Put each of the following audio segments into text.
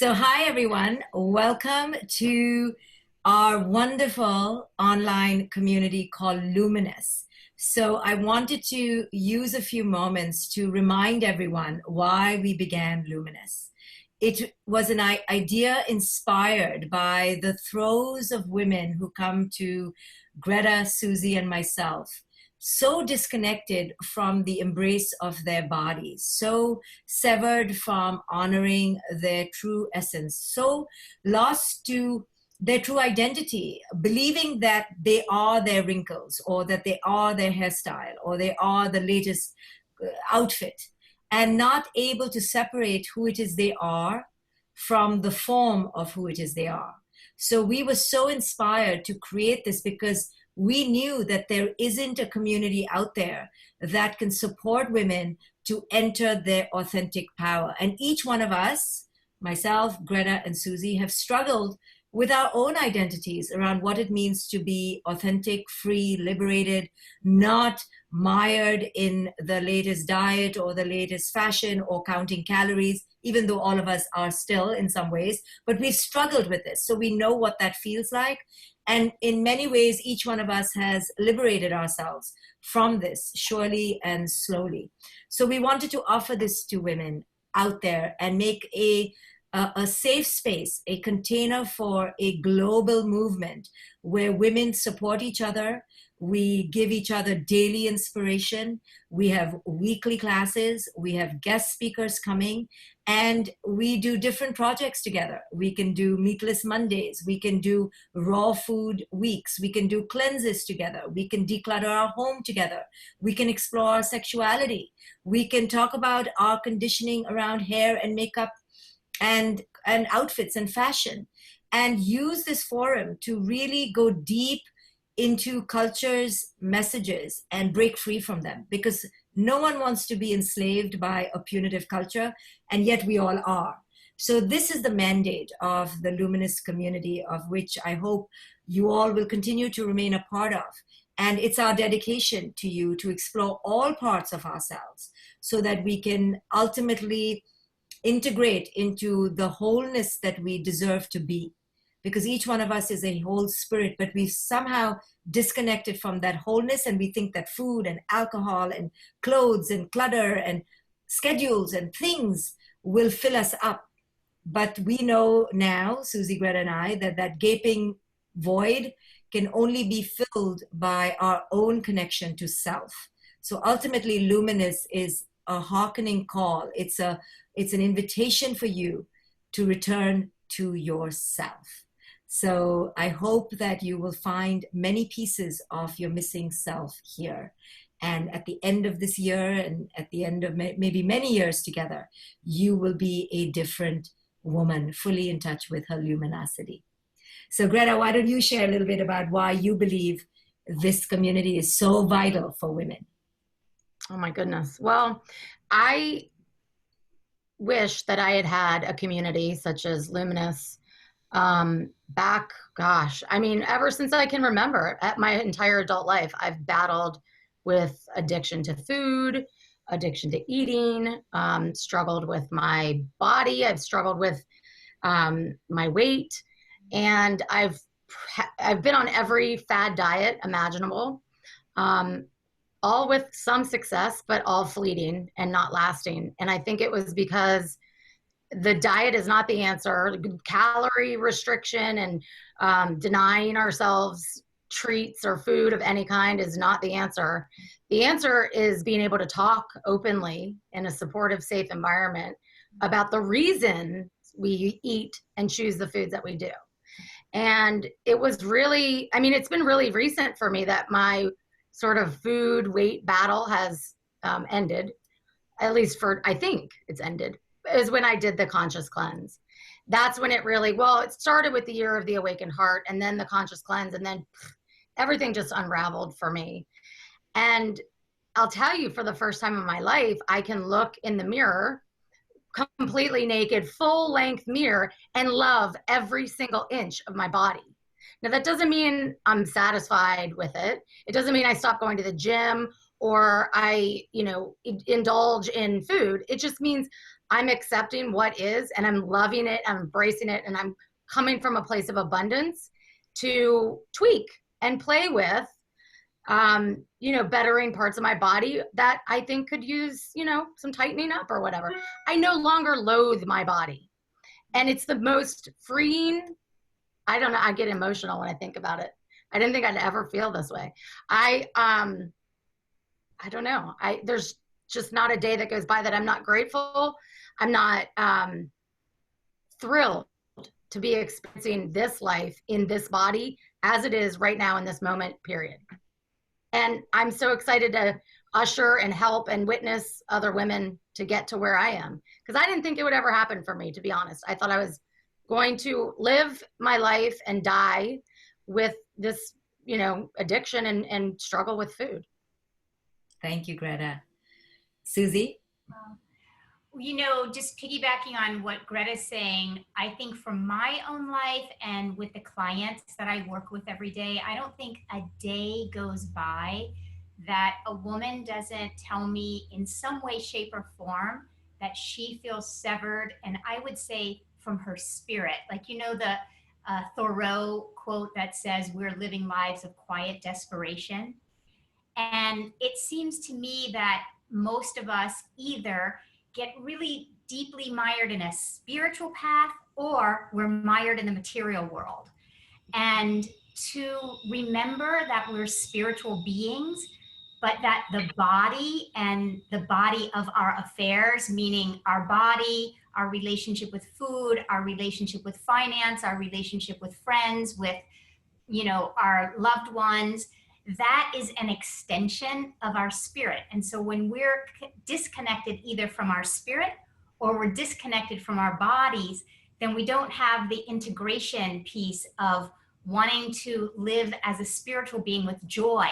Hi everyone. Welcome to our wonderful online community called Luminous. I wanted to use a few moments to remind everyone why we began Luminous. It was an idea inspired by the throes of women who come to Greta, Susie, and myself, so disconnected from the embrace of their bodies, so severed from honoring their true essence, so lost to their true identity, believing that they are their wrinkles or that they are their hairstyle or they are the latest outfit, and not able to separate who it is they are from the form of who it is they are. So we were so inspired to create this because we knew that there isn't a community out there that can support women to enter their authentic power. And each one of us, myself, Greta, and Susie, have struggled with our own identities around what it means to be authentic, free, liberated, not mired in the latest diet or the latest fashion or counting calories, even though all of us are still in some ways, but we've struggled with this. So we know what that feels like. And in many ways, each one of us has liberated ourselves from this, surely and slowly. So we wanted to offer this to women out there and make a safe space, a container for a global movement where women support each other. We give each other daily inspiration. We have weekly classes. We have guest speakers coming, and we do different projects together. We can do meatless Mondays. We can do raw food weeks. We can do cleanses together. We can declutter our home together. We can explore our sexuality. We can talk about our conditioning around hair and makeup and outfits and fashion, and use this forum to really go deep into culture's messages and break free from them, because no one wants to be enslaved by a punitive culture, and yet we all are. So this is the mandate of the Luminous community, of which I hope you all will continue to remain a part of. And it's our dedication to you to explore all parts of ourselves so that we can ultimately integrate into the wholeness that we deserve to be. Because each one of us is a whole spirit, but we've somehow disconnected from that wholeness, and we think that food and alcohol and clothes and clutter and schedules and things will fill us up. But we know now, Susie, Greta, and I, that that gaping void can only be filled by our own connection to self. So ultimately, Luminous is a hearkening call. It's an invitation for you to return to yourself. So I hope that you will find many pieces of your missing self here. And at the end of this year, and at the end of maybe many years together, you will be a different woman, fully in touch with her luminosity. So Greta, why don't you share a little bit about why you believe this community is so vital for women? Oh my goodness. Well, I wish that I had had a community such as Luminous back, gosh, I mean, ever since I can remember. At my entire adult life, I've battled with addiction to food, addiction to eating, struggled with my body. I've struggled with my weight, and I've been on every fad diet imaginable, all with some success, but all fleeting and not lasting. And I think it was because the diet is not the answer. Calorie restriction and denying ourselves treats or food of any kind is not the answer. The answer is being able to talk openly in a supportive, safe environment about the reason we eat and choose the foods that we do. And it was really, I mean, it's been really recent for me that my sort of food weight battle has ended, at least for, I think it's ended, is when I did the conscious cleanse. That's when it really, well, it started with the year of the awakened heart, and then the conscious cleanse, and then everything just unraveled for me. And I'll tell you, for the first time in my life, I can look in the mirror, completely naked, full length mirror, and love every single inch of my body. Now, that doesn't mean I'm satisfied with it. It doesn't mean I stop going to the gym or I, indulge in food. It just means I'm accepting what is, and I'm loving it, I'm embracing it, and I'm coming from a place of abundance to tweak and play with, bettering parts of my body that I think could use, some tightening up or whatever. I no longer loathe my body. And it's the most freeing. I don't know. I get emotional when I think about it. I didn't think I'd ever feel this way. I don't know. There's just not a day that goes by that I'm not grateful. I'm not thrilled to be experiencing this life in this body as it is right now in this moment, period. And I'm so excited to usher and help and witness other women to get to where I am. Because I didn't think it would ever happen for me, to be honest. I thought I was going to live my life and die with this, addiction and struggle with food. Thank you, Greta. Susie? Just piggybacking on what Greta's saying, I think from my own life and with the clients that I work with every day, I don't think a day goes by that a woman doesn't tell me in some way, shape, or form that she feels severed, and I would say from her spirit. Like, the Thoreau quote that says, "We're living lives of quiet desperation." And it seems to me that most of us either get really deeply mired in a spiritual path or we're mired in the material world. And to remember that we're spiritual beings, but that the body and the body of our affairs, meaning our body, our relationship with food, our relationship with finance, our relationship with friends, with, our loved ones, that is an extension of our spirit. And so when we're disconnected either from our spirit or we're disconnected from our bodies, then we don't have the integration piece of wanting to live as a spiritual being with joy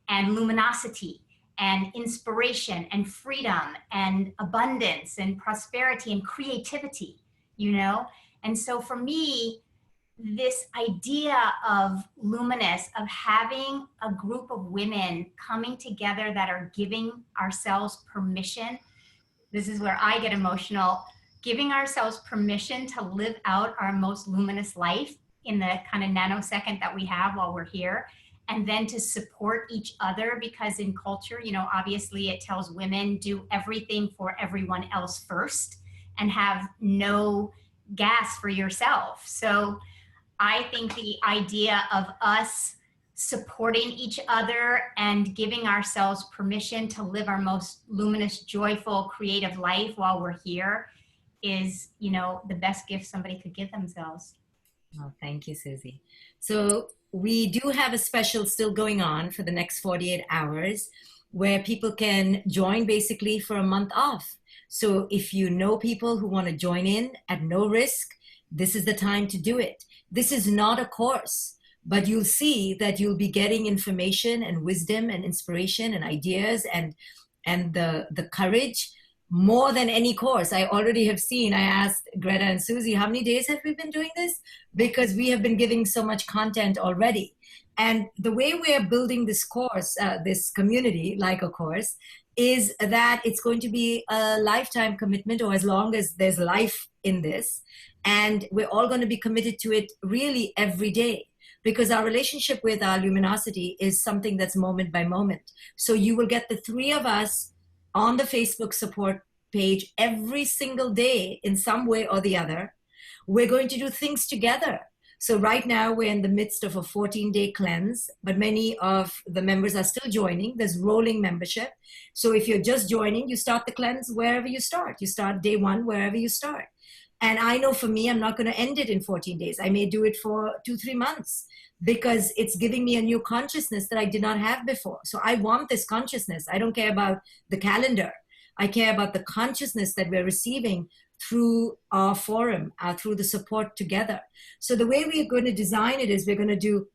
and luminosity and inspiration and freedom and abundance and prosperity and creativity, And so for me, this idea of Luminous, of having a group of women coming together that are giving ourselves permission, this is where I get emotional, giving ourselves permission to live out our most luminous life in the kind of nanosecond that we have while we're here, and then to support each other, because in culture, obviously it tells women do everything for everyone else first and have no gas for yourself. So I think the idea of us supporting each other and giving ourselves permission to live our most luminous, joyful, creative life while we're here is, the best gift somebody could give themselves. Oh, thank you, Susie. So we do have a special still going on for the next 48 hours where people can join basically for a month off. So if you know people who want to join in at no risk, this is the time to do it. This is not a course, but you'll see that you'll be getting information and wisdom and inspiration and ideas and the courage more than any course. I already have seen, I asked Greta and Susie, how many days have we been doing this? Because we have been giving so much content already. And the way we're building this course, this community, like a course, is that it's going to be a lifetime commitment, or as long as there's life in this. And we're all going to be committed to it really every day, because our relationship with our luminosity is something that's moment by moment. So you will get the three of us on the Facebook support page every single day in some way or the other. We're going to do things together. So right now we're in the midst of a 14-day cleanse, but many of the members are still joining. There's rolling membership. So if you're just joining, you start the cleanse wherever you start. You start day one wherever you start. And I know for me, I'm not going to end it in 14 days. I may do it for 2-3 months because it's giving me a new consciousness that I did not have before. So I want this consciousness. I don't care about the calendar. I care about the consciousness that we're receiving through our forum, through the support together. So the way we're going to design it is we're going to do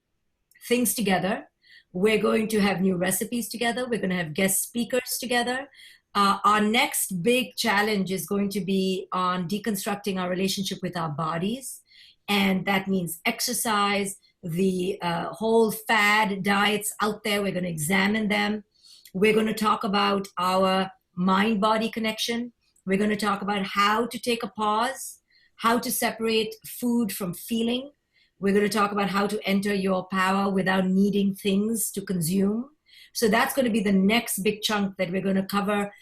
things together. We're going to have new recipes together. We're going to have guest speakers together. Our next big challenge is going to be on deconstructing our relationship with our bodies. And that means exercise, the whole fad diets out there. We're going to examine them. We're going to talk about our mind-body connection. We're going to talk about how to take a pause, how to separate food from feeling. We're going to talk about how to enter your power without needing things to consume. So that's going to be the next big chunk that we're going to cover,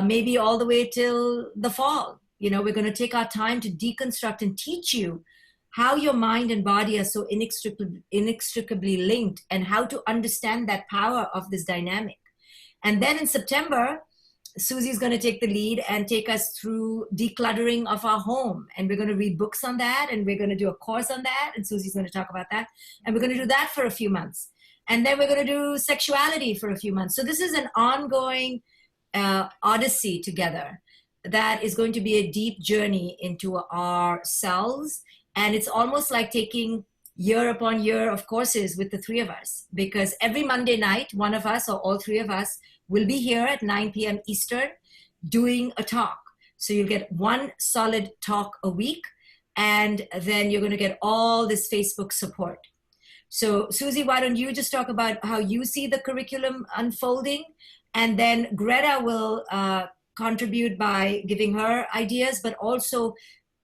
maybe all the way till the fall. You know, we're going to take our time to deconstruct and teach you how your mind and body are so inextricably linked, and how to understand that power of this dynamic. And then in September, Susie's going to take the lead and take us through decluttering of our home. And we're going to read books on that, and we're going to do a course on that. And Susie's going to talk about that. And we're going to do that for a few months. And then we're going to do sexuality for a few months. So this is an ongoing odyssey together that is going to be a deep journey into ourselves. And it's almost like taking year upon year of courses with the three of us, because every Monday night, one of us or all three of us will be here at 9 p.m. Eastern doing a talk. So you'll get one solid talk a week, and then you're going to get all this Facebook support. So Susie, why don't you just talk about how you see the curriculum unfolding, and then Greta will contribute by giving her ideas, but also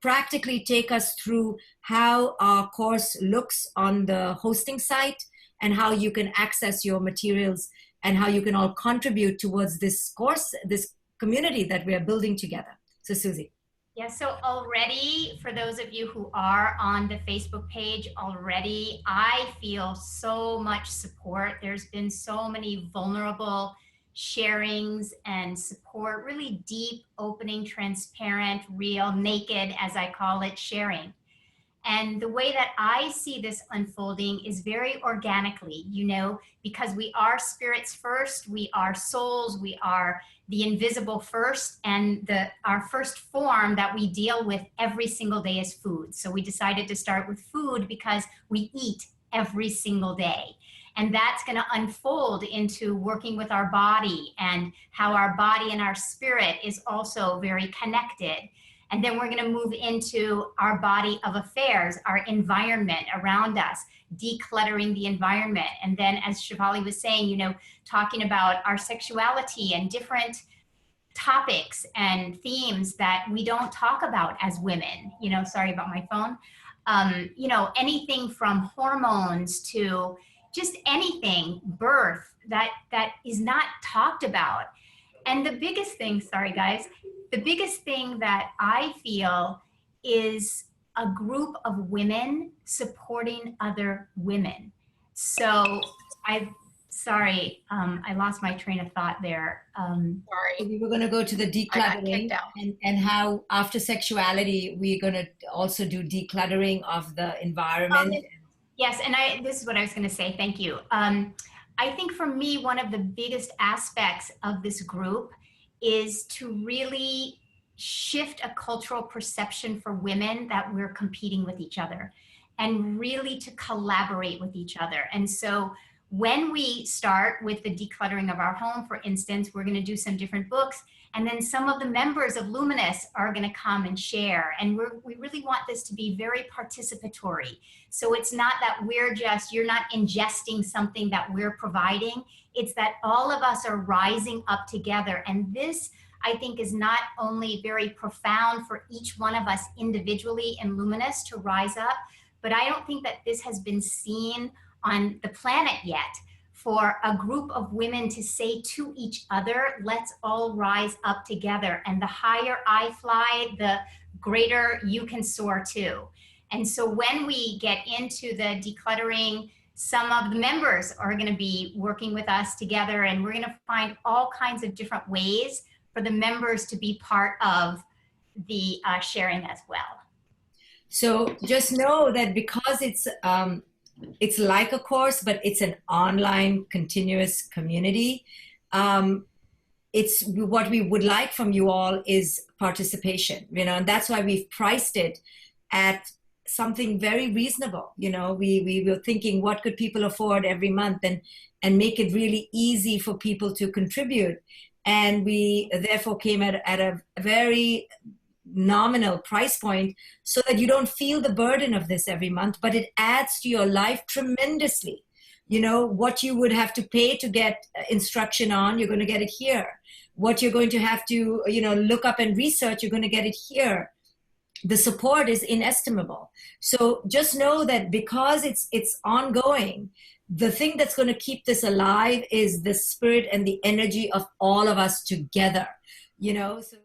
practically take us through how our course looks on the hosting site, and how you can access your materials, and how you can all contribute towards this course, this community that we are building together. So Susie. Yeah, so already, for those of you who are on the Facebook page already, I feel so much support. There's been so many vulnerable sharings and support, really deep, opening, transparent, real, naked, as I call it, sharing. And the way that I see this unfolding is very organically, you know, because we are spirits first, we are souls, we are the invisible first, and our first form that we deal with every single day is food. So we decided to start with food because we eat every single day. And that's going to unfold into working with our body, and how our body and our spirit is also very connected. And then we're going to move into our body of affairs, our environment around us, decluttering the environment. And then, as Shefali was saying, you know, talking about our sexuality and different topics and themes that we don't talk about as women. You know, sorry about my phone. You know, anything from hormones to just anything, birth, that is not talked about. And the biggest thing, sorry guys, the biggest thing that I feel is a group of women supporting other women. So I lost my train of thought there. Sorry. We were going to go to the decluttering, and how after sexuality, we're going to also do decluttering of the environment. Yes, and this is what I was going to say. Thank you. I think for me, one of the biggest aspects of this group is to really shift a cultural perception for women that we're competing with each other, and really to collaborate with each other. And so when we start with the decluttering of our home, for instance, we're going to do some different books, and then some of the members of Luminous are going to come and share. And we really want this to be very participatory. So it's not that you're not ingesting something that we're providing. It's that all of us are rising up together. And this, I think, is not only very profound for each one of us individually in Luminous to rise up, but I don't think that this has been seen on the planet yet, for a group of women to say to each other, let's all rise up together. And the higher I fly, the greater you can soar too. And so when we get into the decluttering, some of the members are going to be working with us together, and we're going to find all kinds of different ways for the members to be part of the sharing as well. So just know that because it's like a course, but it's an online continuous community. It's what we would like from you all is participation, you know, and that's why we've priced it at something very reasonable. You know, we were thinking, what could people afford every month, and make it really easy for people to contribute. And we therefore came at a very nominal price point, so that you don't feel the burden of this every month, but it adds to your life tremendously. You know, what you would have to pay to get instruction on, you're going to get it here. What you're going to have to, you know, look up and research, you're going to get it here. The support is inestimable. So just know that because it's ongoing, the thing that's going to keep this alive is the spirit and the energy of all of us together, you know. So